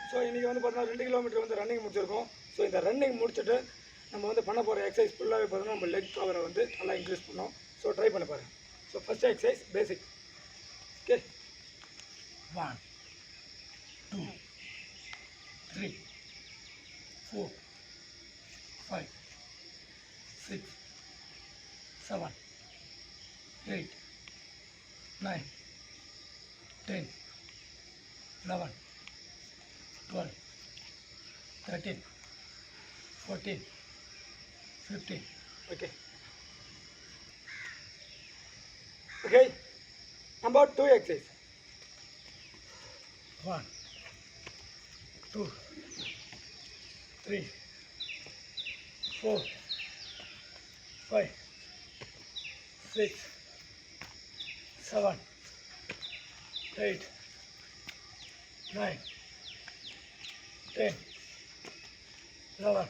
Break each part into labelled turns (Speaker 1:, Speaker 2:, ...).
Speaker 1: So இன்றைக்கி வந்து பார்த்தீங்கன்னா 2 கிலோமீட்டர் வந்து ரன்னிங் முடிச்சிருக்கோம். ஸோ இந்த ரன்னிங் முடிச்சுட்டு நம்ம வந்து பண்ண போகிற எக்ஸசைஸ் ஃபுல்லாகவே பார்த்தீங்கன்னா நம்ம லெக் பவரை வந்து நல்லா இன்க்ரீஸ் பண்ணோம். ஸோ ட்ரை பண்ண பாருங்கள். ஸோ ஃபஸ்ட்டு எக்ஸசைஸ் பேசிக். Okay, 1 2 3 4 5 6 7 8 9 10 11 12 13 14 15. Okay. Okay. Number 2 exercise. 1 2 3 4 5 6 7 8 9 10 11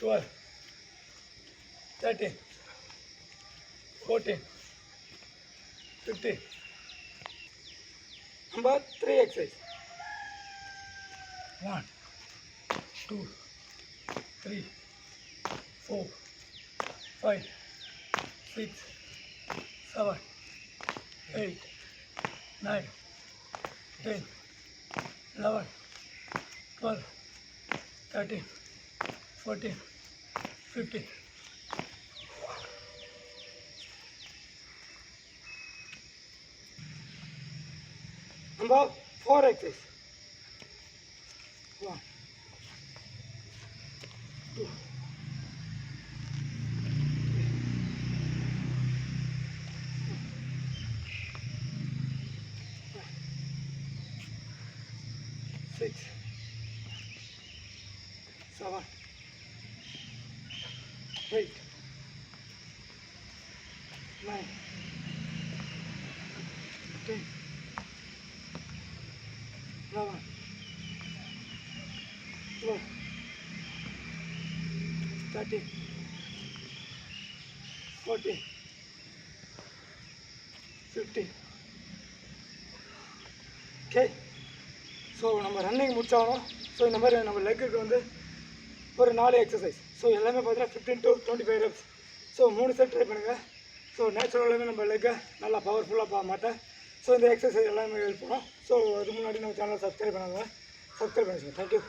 Speaker 1: 12 13 14 15. Number 3 exercise. 1 2 3 4 5 6 7 8 9 10 11 12 13 14 15. Number 4 exercise. 1 2 6 7 8 9 10 11 12 13 14 15. Okay, so நம்ம ரன்னிங் முடித்தாலும் ஸோ இந்த மாதிரி நம்ம லெக்குக்கு வந்து ஒரு 4 எக்ஸசைஸ். ஸோ எல்லாமே பார்த்தீங்கன்னா 15 to 25 reps. So 3 set try பண்ணுங்கள். ஸோ நேச்சுரலாகவே நம்ம லெக்கை நல்லா பவர்ஃபுல்லாக மாட்டேன். ஸோ இந்த எக்ஸசைஸ் எல்லாமே ஹெல்ப் பண்ணும். ஸோ அதுக்கு முன்னாடி நம்ம சேனலை சப்ஸ்கிரைப் பண்ணாங்க, சப்ஸ்கிரைப் பண்ணிடுங்க. தேங்க்யூ.